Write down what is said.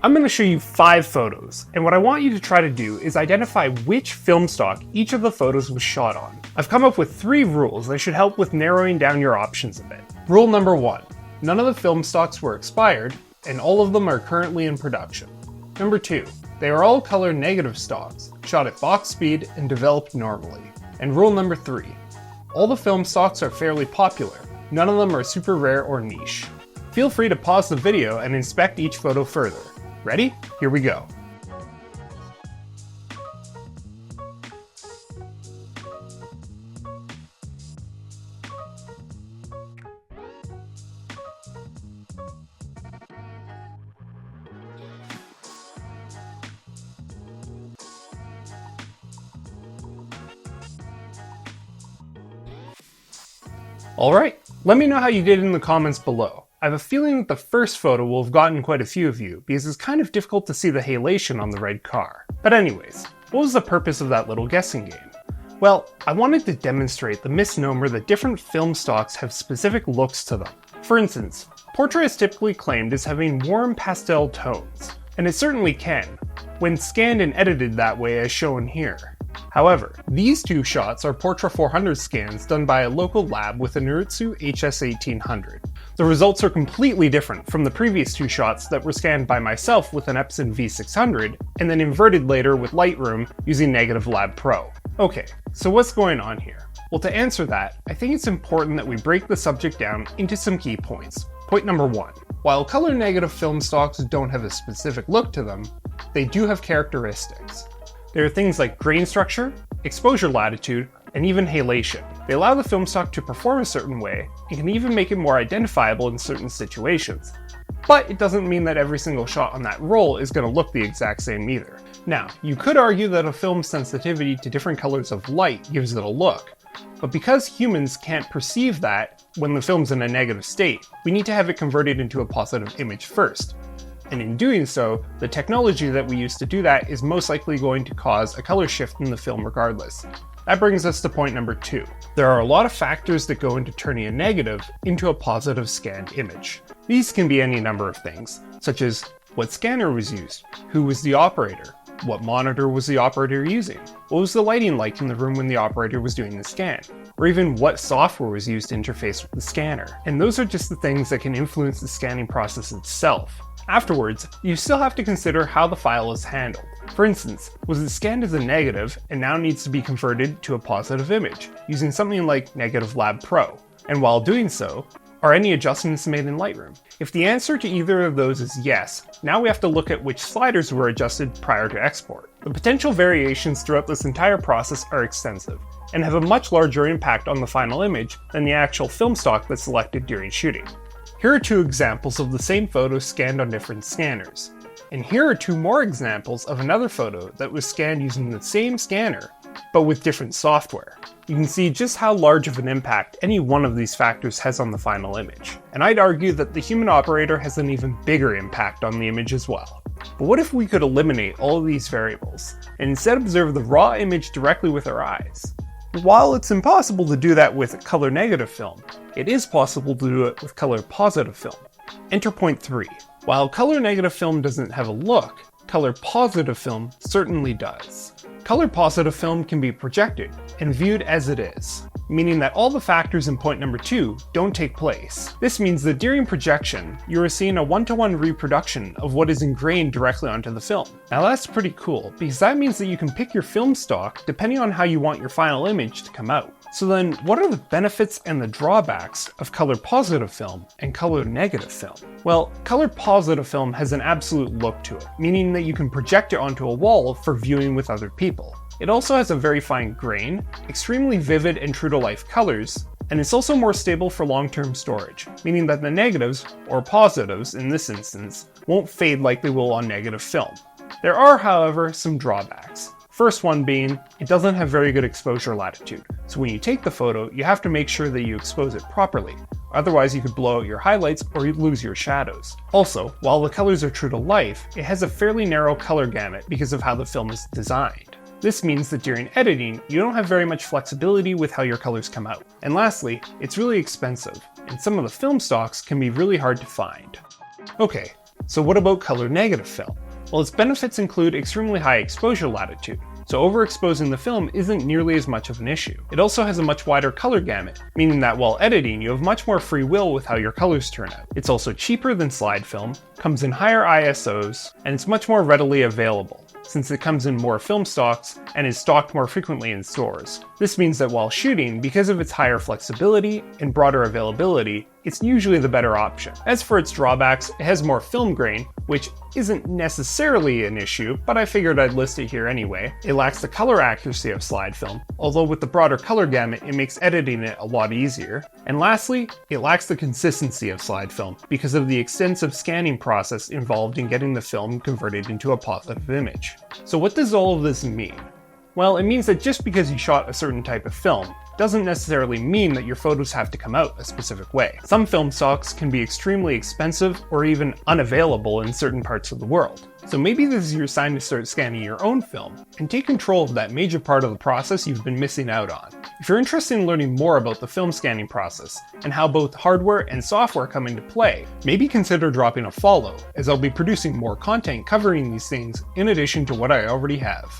I'm going to show you 5 photos, and what I want you to try to do is identify which film stock each of the photos was shot on. I've come up with 3 rules that should help with narrowing down your options a bit. Rule number 1. None of the film stocks were expired, and all of them are currently in production. Number 2. They are all color negative stocks, shot at box speed and developed normally. And rule number 3. All the film stocks are fairly popular. None of them are super rare or niche. Feel free to pause the video and inspect each photo further. Ready? Here we go. Alright, let me know how you did in the comments below. I have a feeling that the first photo will have gotten quite a few of you, because it's kind of difficult to see the halation on the red car. But anyways, what was the purpose of that little guessing game? Well, I wanted to demonstrate the misnomer that different film stocks have specific looks to them. For instance, Portra is typically claimed as having warm pastel tones, and it certainly can, when scanned and edited that way as shown here. However, these 2 shots are Portra 400 scans done by a local lab with a Niritsu HS1800. The results are completely different from the previous 2 shots that were scanned by myself with an Epson V600 and then inverted later with Lightroom using Negative Lab Pro. Okay, so what's going on here? Well, to answer that, I think it's important that we break the subject down into some key points. Point number 1. While color negative film stocks don't have a specific look to them, they do have characteristics. There are things like grain structure, exposure latitude, and even halation. They allow the film stock to perform a certain way, and can even make it more identifiable in certain situations. But it doesn't mean that every single shot on that roll is going to look the exact same either. Now, you could argue that a film's sensitivity to different colors of light gives it a look, but because humans can't perceive that when the film's in a negative state, we need to have it converted into a positive image first. And in doing so, the technology that we use to do that is most likely going to cause a color shift in the film regardless. That brings us to point number 2. There are a lot of factors that go into turning a negative into a positive scanned image. These can be any number of things, such as what scanner was used, who was the operator, what monitor was the operator using, what was the lighting like in the room when the operator was doing the scan, or even what software was used to interface with the scanner. And those are just the things that can influence the scanning process itself. Afterwards, you still have to consider how the file is handled. For instance, was it scanned as a negative and now needs to be converted to a positive image, using something like Negative Lab Pro? And while doing so, are any adjustments made in Lightroom? If the answer to either of those is yes, now we have to look at which sliders were adjusted prior to export. The potential variations throughout this entire process are extensive, and have a much larger impact on the final image than the actual film stock that's selected during shooting. Here are 2 examples of the same photo scanned on different scanners. And here are 2 more examples of another photo that was scanned using the same scanner, but with different software. You can see just how large of an impact any one of these factors has on the final image. And I'd argue that the human operator has an even bigger impact on the image as well. But what if we could eliminate all of these variables, and instead observe the raw image directly with our eyes? While it's impossible to do that with color negative film, it is possible to do it with color positive film. Enter point 3. While color negative film doesn't have a look, color positive film certainly does. Color positive film can be projected and viewed as it is, meaning that all the factors in point number 2 don't take place. This means that during projection, you are seeing a 1-to-1 reproduction of what is ingrained directly onto the film. Now that's pretty cool, because that means that you can pick your film stock depending on how you want your final image to come out. So then, what are the benefits and the drawbacks of color positive film and color negative film? Well, color positive film has an absolute look to it, meaning that you can project it onto a wall for viewing with other people. It also has a very fine grain, extremely vivid and true-to-life colors, and it's also more stable for long-term storage, meaning that the negatives, or positives in this instance, won't fade like they will on negative film. There are, however, some drawbacks. First one being, it doesn't have very good exposure latitude, so when you take the photo, you have to make sure that you expose it properly. Otherwise you could blow out your highlights or you'd lose your shadows. Also, while the colors are true to life, it has a fairly narrow color gamut because of how the film is designed. This means that during editing, you don't have very much flexibility with how your colors come out. And lastly, it's really expensive, and some of the film stocks can be really hard to find. Okay, So what about color negative film? Well, its benefits include extremely high exposure latitude, so overexposing the film isn't nearly as much of an issue. It also has a much wider color gamut, meaning that while editing, you have much more free will with how your colors turn out. It's also cheaper than slide film, comes in higher ISOs, and it's much more readily available, since it comes in more film stocks and is stocked more frequently in stores. This means that while shooting, because of its higher flexibility and broader availability, it's usually the better option. As for its drawbacks, it has more film grain, which isn't necessarily an issue, but I figured I'd list it here anyway. It lacks the color accuracy of slide film, although with the broader color gamut, it makes editing it a lot easier. And lastly, it lacks the consistency of slide film because of the extensive scanning process involved in getting the film converted into a positive image. So what does all of this mean? Well, it means that just because you shot a certain type of film doesn't necessarily mean that your photos have to come out a specific way. Some film stocks can be extremely expensive or even unavailable in certain parts of the world. So maybe this is your sign to start scanning your own film and take control of that major part of the process you've been missing out on. If you're interested in learning more about the film scanning process and how both hardware and software come into play, maybe consider dropping a follow, as I'll be producing more content covering these things in addition to what I already have.